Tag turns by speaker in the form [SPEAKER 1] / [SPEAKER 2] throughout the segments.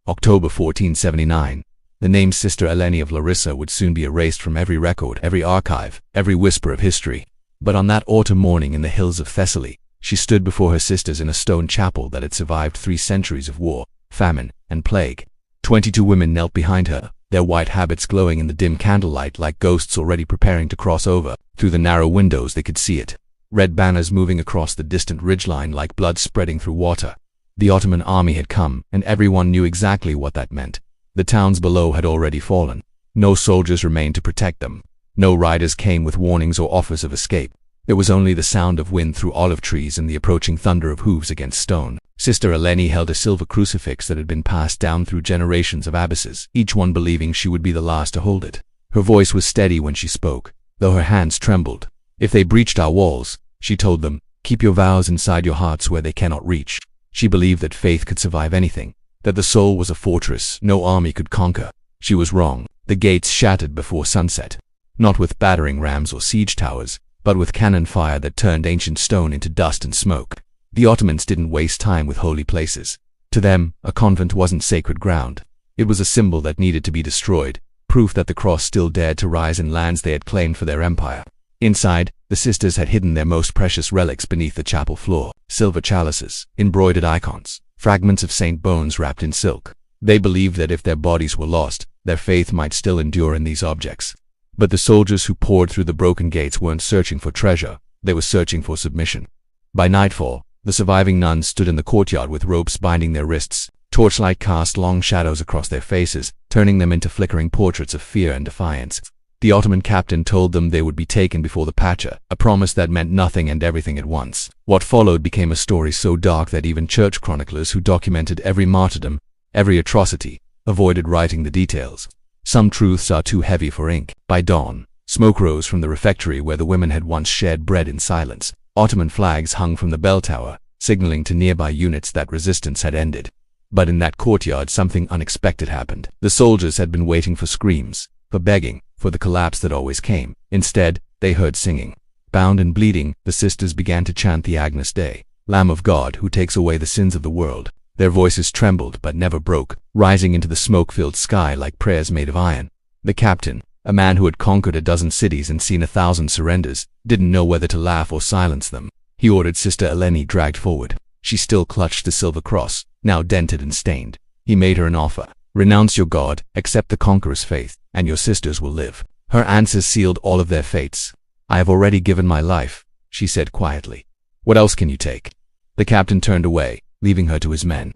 [SPEAKER 1] October 1479. The name Sister Eleni of Larissa would soon be erased from every record, every archive, every whisper of history. But on that autumn morning in the hills of Thessaly, she stood before her sisters in a stone chapel that had survived 3 centuries of war, famine, and plague. 22 women knelt behind her, their white habits glowing in the dim candlelight like ghosts already preparing to cross over. Through the narrow windows they could see it. Red banners moving across the distant ridgeline like blood spreading through water. The Ottoman army had come, and everyone knew exactly what that meant. The towns below had already fallen. No soldiers remained to protect them. No riders came with warnings or offers of escape. There was only the sound of wind through olive trees and the approaching thunder of hooves against stone. Sister Eleni held a silver crucifix that had been passed down through generations of abbesses, each one believing she would be the last to hold it. Her voice was steady when she spoke, though her hands trembled. If they breached our walls, she told them, keep your vows inside your hearts where they cannot reach. She believed that faith could survive anything, that the soul was a fortress no army could conquer. She was wrong. The gates shattered before sunset, not with battering rams or siege towers, but with cannon fire that turned ancient stone into dust and smoke. The Ottomans didn't waste time with holy places. To them, a convent wasn't sacred ground. It was a symbol that needed to be destroyed, proof that the cross still dared to rise in lands they had claimed for their empire. Inside, the sisters had hidden their most precious relics beneath the chapel floor: silver chalices, embroidered icons, fragments of saint bones wrapped in silk. They believed that if their bodies were lost, their faith might still endure in these objects. But the soldiers who poured through the broken gates weren't searching for treasure, they were searching for submission. By nightfall, the surviving nuns stood in the courtyard with ropes binding their wrists. Torchlight cast long shadows across their faces, turning them into flickering portraits of fear and defiance. The Ottoman captain told them they would be taken before the Pacha, a promise that meant nothing and everything at once. What followed became a story so dark that even church chroniclers who documented every martyrdom, every atrocity, avoided writing the details. Some truths are too heavy for ink. By dawn, smoke rose from the refectory where the women had once shared bread in silence. Ottoman flags hung from the bell tower, signaling to nearby units that resistance had ended. But in that courtyard something unexpected happened. The soldiers had been waiting for screams, for begging, for the collapse that always came. Instead, they heard singing. Bound and bleeding, the sisters began to chant the Agnus Dei, Lamb of God who takes away the sins of the world. Their voices trembled but never broke, rising into the smoke-filled sky like prayers made of iron. The captain, a man who had conquered a dozen cities and seen 1,000 surrenders, didn't know whether to laugh or silence them. He ordered Sister Eleni dragged forward. She still clutched the silver cross, now dented and stained. He made her an offer. Renounce your God, accept the conqueror's faith, and your sisters will live. Her answers sealed all of their fates. I have already given my life, she said quietly. What else can you take? The captain turned away, leaving her to his men.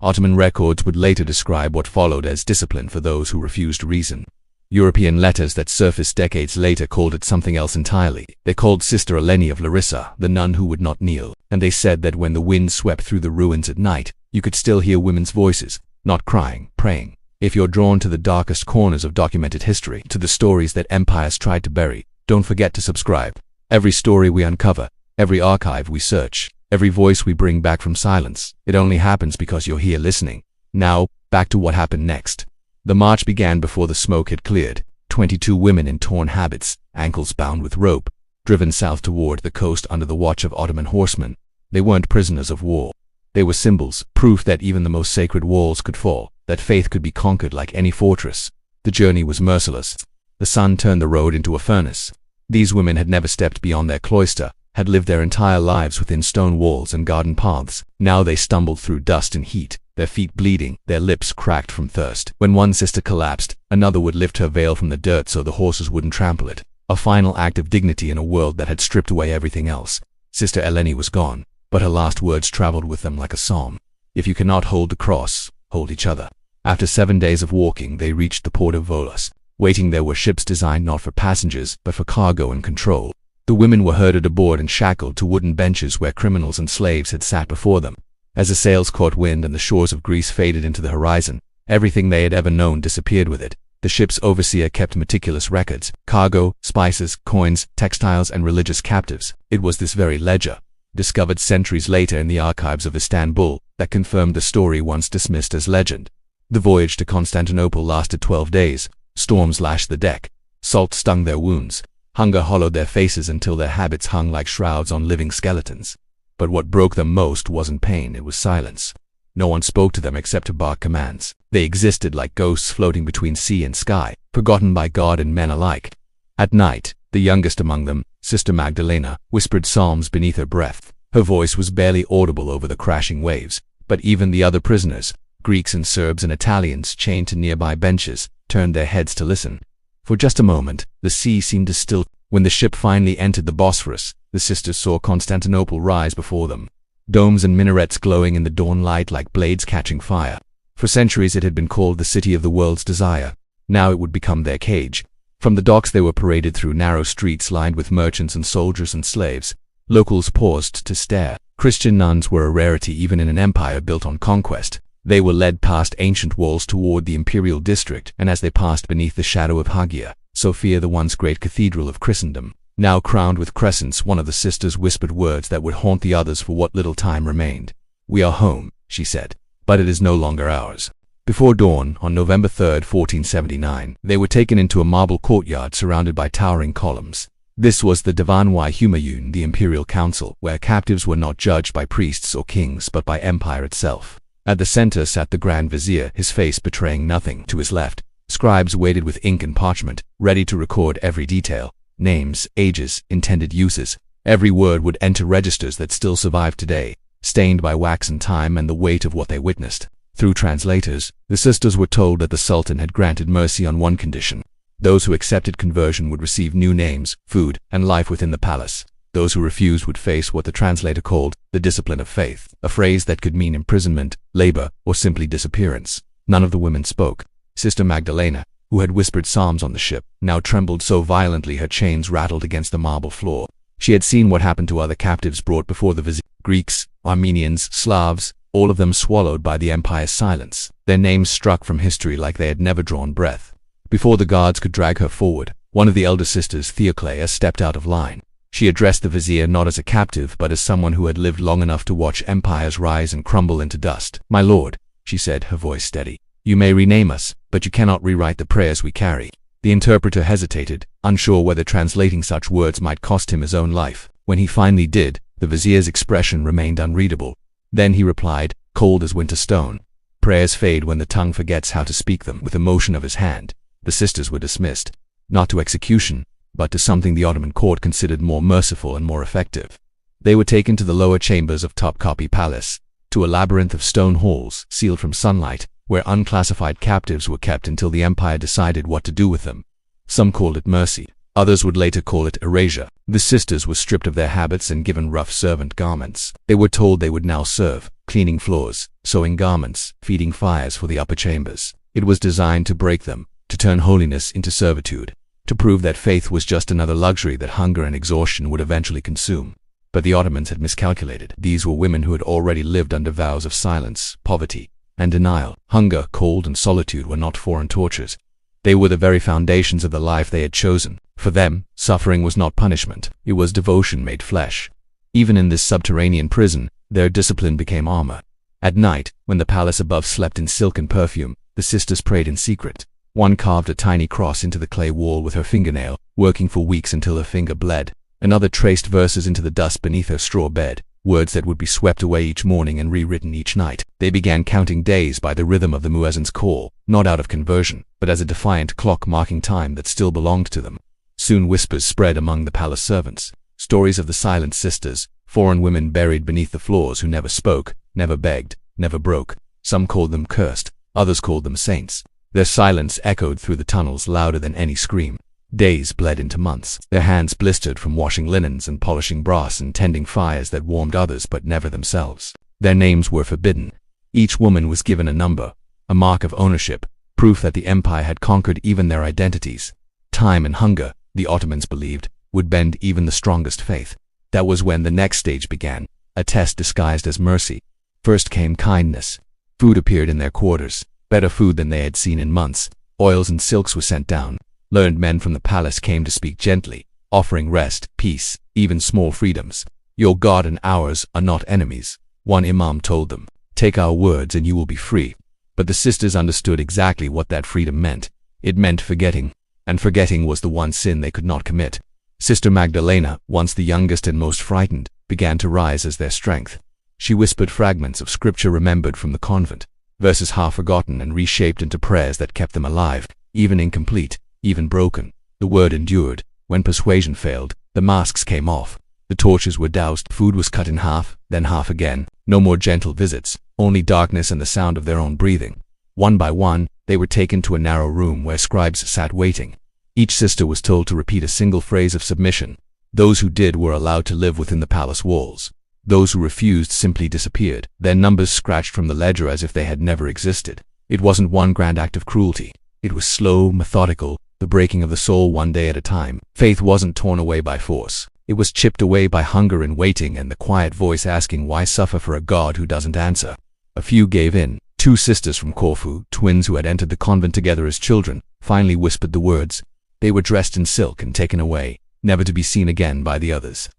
[SPEAKER 1] Ottoman records would later describe what followed as discipline for those who refused reason. European letters that surfaced decades later called it something else entirely. They called Sister Eleni of Larissa the nun who would not kneel, and they said that when the wind swept through the ruins at night, you could still hear women's voices, not crying, praying. If you're drawn to the darkest corners of documented history, to the stories that empires tried to bury, don't forget to subscribe. Every story we uncover, every archive we search, every voice we bring back from silence, it only happens because you're here listening. Now, back to what happened next. The march began before the smoke had cleared. 22 women in torn habits, ankles bound with rope, driven south toward the coast under the watch of Ottoman horsemen. They weren't prisoners of war. They were symbols, proof that even the most sacred walls could fall, that faith could be conquered like any fortress. The journey was merciless. The sun turned the road into a furnace. These women had never stepped beyond their cloister, had lived their entire lives within stone walls and garden paths. Now they stumbled through dust and heat, their feet bleeding, their lips cracked from thirst. When one sister collapsed, another would lift her veil from the dirt so the horses wouldn't trample it. A final act of dignity in a world that had stripped away everything else. Sister Eleni was gone, but her last words traveled with them like a psalm. If you cannot hold the cross, hold each other. After 7 days of walking, they reached the port of Volos. Waiting there were ships designed not for passengers, but for cargo and control. The women were herded aboard and shackled to wooden benches where criminals and slaves had sat before them. As the sails caught wind and the shores of Greece faded into the horizon, everything they had ever known disappeared with it. The ship's overseer kept meticulous records: cargo, spices, coins, textiles, and religious captives. It was this very ledger, discovered centuries later in the archives of Istanbul, that confirmed the story once dismissed as legend. The voyage to Constantinople lasted 12 days. Storms lashed the deck. Salt stung their wounds. Hunger hollowed their faces until their habits hung like shrouds on living skeletons. But what broke them most wasn't pain, it was silence. No one spoke to them except to bark commands. They existed like ghosts floating between sea and sky, forgotten by God and men alike. At night, the youngest among them, Sister Magdalena, whispered psalms beneath her breath. Her voice was barely audible over the crashing waves, but even the other prisoners, Greeks and Serbs and Italians chained to nearby benches, turned their heads to listen. For just a moment, the sea seemed to still. When the ship finally entered the Bosphorus, the sisters saw Constantinople rise before them, domes and minarets glowing in the dawn light like blades catching fire. For centuries it had been called the city of the world's desire. Now it would become their cage. From the docks they were paraded through narrow streets lined with merchants and soldiers and slaves. Locals paused to stare. Christian nuns were a rarity even in an empire built on conquest. They were led past ancient walls toward the imperial district, and as they passed beneath the shadow of Hagia Sophia, the once great cathedral of Christendom, now crowned with crescents, one of the sisters whispered words that would haunt the others for what little time remained. "We are home," she said, "but it is no longer ours." Before dawn, on November 3, 1479, they were taken into a marble courtyard surrounded by towering columns. This was the Divan-i-Humayun, the imperial council, where captives were not judged by priests or kings but by empire itself. At the center sat the Grand Vizier, his face betraying nothing. To his left, scribes waited with ink and parchment, ready to record every detail. Names, ages, intended uses. Every word would enter registers that still survive today, stained by wax and time and the weight of what they witnessed. Through translators, the sisters were told that the Sultan had granted mercy on one condition. Those who accepted conversion would receive new names, food, and life within the palace. Those who refused would face what the translator called the discipline of faith, a phrase that could mean imprisonment, labor, or simply disappearance. None of the women spoke. Sister Magdalena, who had whispered psalms on the ship, now trembled so violently her chains rattled against the marble floor. She had seen what happened to other captives brought before the vizier. Greeks, Armenians, Slavs, all of them swallowed by the empire's silence, their names struck from history like they had never drawn breath. Before the guards could drag her forward, one of the elder sisters, Theoclea, stepped out of line. She addressed the vizier not as a captive but as someone who had lived long enough to watch empires rise and crumble into dust. "My lord," she said, her voice steady, "you may rename us, but you cannot rewrite the prayers we carry." The interpreter hesitated, unsure whether translating such words might cost him his own life. When he finally did, the vizier's expression remained unreadable. Then he replied, cold as winter stone, "Prayers fade when the tongue forgets how to speak them." With a motion of his hand, the sisters were dismissed, not to execution, but to something the Ottoman court considered more merciful and more effective. They were taken to the lower chambers of Topkapi Palace, to a labyrinth of stone halls, sealed from sunlight, where unclassified captives were kept until the empire decided what to do with them. Some called it mercy, others would later call it erasure. The sisters were stripped of their habits and given rough servant garments. They were told they would now serve, cleaning floors, sewing garments, feeding fires for the upper chambers. It was designed to break them, to turn holiness into servitude, to prove that faith was just another luxury that hunger and exhaustion would eventually consume. But the Ottomans had miscalculated. These were women who had already lived under vows of silence, poverty, and denial. Hunger, cold, and solitude were not foreign tortures. They were the very foundations of the life they had chosen. For them, suffering was not punishment. It was devotion made flesh. Even in this subterranean prison, their discipline became armor. At night, when the palace above slept in silk and perfume, the sisters prayed in secret. One carved a tiny cross into the clay wall with her fingernail, working for weeks until her finger bled. Another traced verses into the dust beneath her straw bed, words that would be swept away each morning and rewritten each night. They began counting days by the rhythm of the muezzin's call, not out of conversion, but as a defiant clock marking time that still belonged to them. Soon whispers spread among the palace servants, stories of the silent sisters, foreign women buried beneath the floors who never spoke, never begged, never broke. Some called them cursed, others called them saints. Their silence echoed through the tunnels louder than any scream. Days bled into months. Their hands blistered from washing linens and polishing brass and tending fires that warmed others but never themselves. Their names were forbidden. Each woman was given a number, a mark of ownership, proof that the empire had conquered even their identities. Time and hunger, the Ottomans believed, would bend even the strongest faith. That was when the next stage began, a test disguised as mercy. First came kindness. Food appeared in their quarters, better food than they had seen in months. Oils and silks were sent down. Learned men from the palace came to speak gently, offering rest, peace, even small freedoms. "Your God and ours are not enemies," one imam told them. "Take our words and you will be free." But the sisters understood exactly what that freedom meant. It meant forgetting, and forgetting was the one sin they could not commit. Sister Magdalena, once the youngest and most frightened, began to rise as their strength. She whispered fragments of scripture remembered from the convent, verses half forgotten and reshaped into prayers that kept them alive, even incomplete, even broken. The word endured. When persuasion failed, the masks came off. The torches were doused, food was cut in half, then half again. No more gentle visits, only darkness and the sound of their own breathing. One by one, they were taken to a narrow room where scribes sat waiting. Each sister was told to repeat a single phrase of submission. Those who did were allowed to live within the palace walls. Those who refused simply disappeared, their numbers scratched from the ledger as if they had never existed. It wasn't one grand act of cruelty. It was slow, methodical, the breaking of the soul one day at a time. Faith wasn't torn away by force. It was chipped away by hunger and waiting and the quiet voice asking why suffer for a God who doesn't answer. A few gave in. 2 sisters from Corfu, twins who had entered the convent together as children, finally whispered the words. They were dressed in silk and taken away, never to be seen again by the others.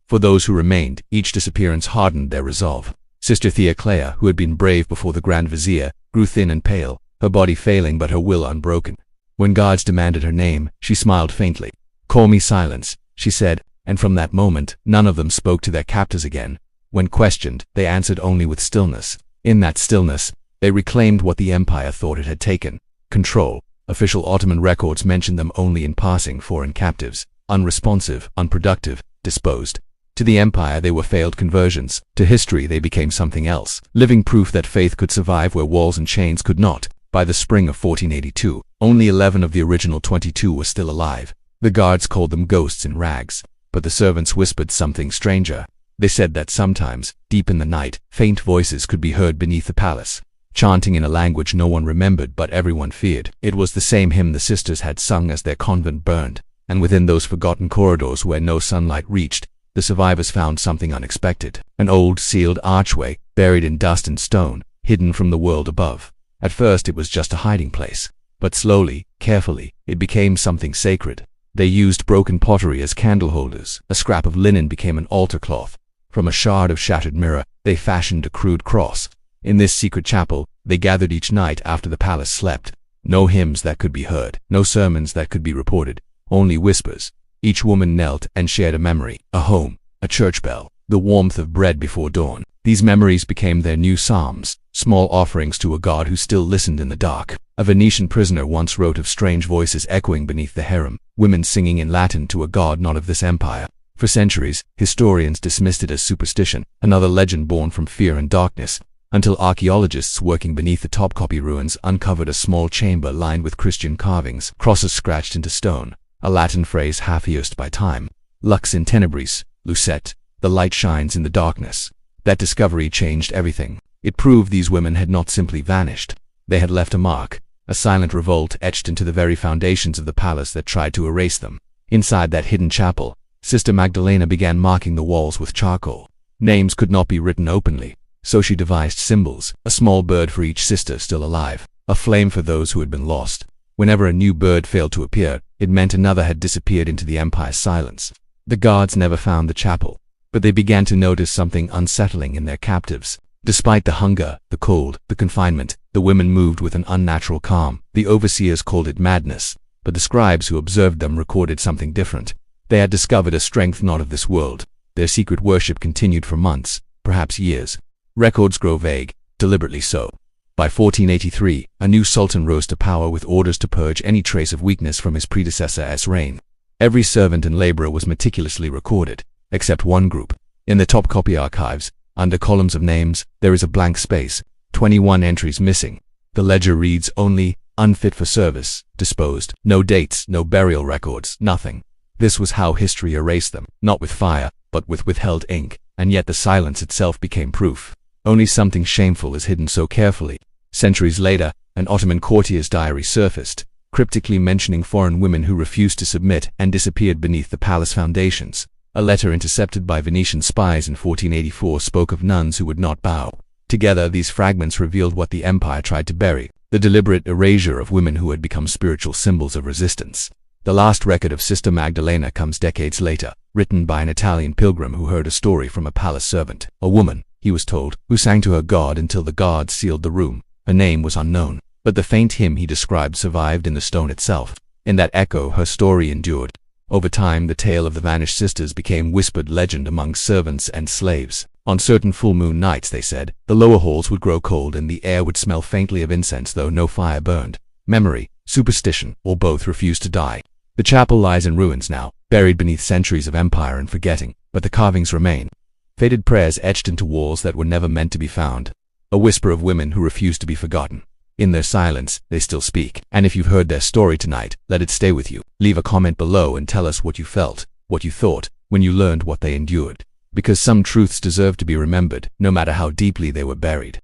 [SPEAKER 1] For those who remained, each disappearance hardened their resolve. Sister Theoclea, who had been brave before the Grand Vizier, grew thin and pale, her body failing but her will unbroken. When guards demanded her name, she smiled faintly. "Call me Silence," she said, and from that moment, none of them spoke to their captors again. When questioned, they answered only with stillness. In that stillness, they reclaimed what the empire thought it had taken: control. Official Ottoman records mentioned them only in passing: foreign captives, unresponsive, unproductive, disposed. To the empire they were failed conversions. To history they became something else, living proof that faith could survive where walls and chains could not. By the spring of 1482, only 11 of the original 22 were still alive. The guards called them ghosts in rags, but the servants whispered something stranger. They said that sometimes, deep in the night, faint voices could be heard beneath the palace, chanting in a language no one remembered but everyone feared. It was the same hymn the sisters had sung as their convent burned, and within those forgotten corridors where no sunlight reached, the survivors found something unexpected: an old sealed archway, buried in dust and stone, hidden from the world above. At first it was just a hiding place, but slowly, carefully, it became something sacred. They used broken pottery as candle holders. A scrap of linen became an altar cloth. From a shard of shattered mirror, they fashioned a crude cross. In this secret chapel, they gathered each night after the palace slept. No hymns that could be heard, no sermons that could be reported, only whispers. Each woman knelt and shared a memory, a home, a church bell, the warmth of bread before dawn. These memories became their new psalms, small offerings to a God who still listened in the dark. A Venetian prisoner once wrote of strange voices echoing beneath the harem, women singing in Latin to a God not of this empire. For centuries, historians dismissed it as superstition, another legend born from fear and darkness, until archaeologists working beneath the Topkapi ruins uncovered a small chamber lined with Christian carvings, crosses scratched into stone, a Latin phrase half-erased by time. Lux in tenebris, lucet, the light shines in the darkness. That discovery changed everything. It proved these women had not simply vanished. They had left a mark, a silent revolt etched into the very foundations of the palace that tried to erase them. Inside that hidden chapel, Sister Magdalena began marking the walls with charcoal. Names could not be written openly, so she devised symbols: a small bird for each sister still alive, a flame for those who had been lost. Whenever a new bird failed to appear, it meant another had disappeared into the empire's silence. The guards never found the chapel, but they began to notice something unsettling in their captives. Despite the hunger, the cold, the confinement, the women moved with an unnatural calm. The overseers called it madness, but the scribes who observed them recorded something different. They had discovered a strength not of this world. Their secret worship continued for months, perhaps years. Records grow vague, deliberately so. By 1483, a new sultan rose to power with orders to purge any trace of weakness from his predecessor's reign. Every servant and laborer was meticulously recorded, except one group. In the Topkapi archives, under columns of names, there is a blank space, 21 entries missing. The ledger reads only, unfit for service, disposed. No dates, no burial records, nothing. This was how history erased them, not with fire, but with withheld ink, and yet the silence itself became proof. Only something shameful is hidden so carefully. Centuries later, an Ottoman courtier's diary surfaced, cryptically mentioning foreign women who refused to submit and disappeared beneath the palace foundations. A letter intercepted by Venetian spies in 1484 spoke of nuns who would not bow. Together, these fragments revealed what the empire tried to bury: the deliberate erasure of women who had become spiritual symbols of resistance. The last record of Sister Magdalena comes decades later, written by an Italian pilgrim who heard a story from a palace servant. A woman, he was told, who sang to her God until the guards sealed the room. Her name was unknown, but the faint hymn he described survived in the stone itself. In that echo, her story endured. Over time, the tale of the vanished sisters became whispered legend among servants and slaves. On certain full moon nights, they said, the lower halls would grow cold and the air would smell faintly of incense though no fire burned. Memory, superstition, or both refused to die. The chapel lies in ruins now, buried beneath centuries of empire and forgetting, but the carvings remain. Faded prayers etched into walls that were never meant to be found. A whisper of women who refuse to be forgotten. In their silence, they still speak. And if you've heard their story tonight, let it stay with you. Leave a comment below and tell us what you felt, what you thought, when you learned what they endured. Because some truths deserve to be remembered, no matter how deeply they were buried.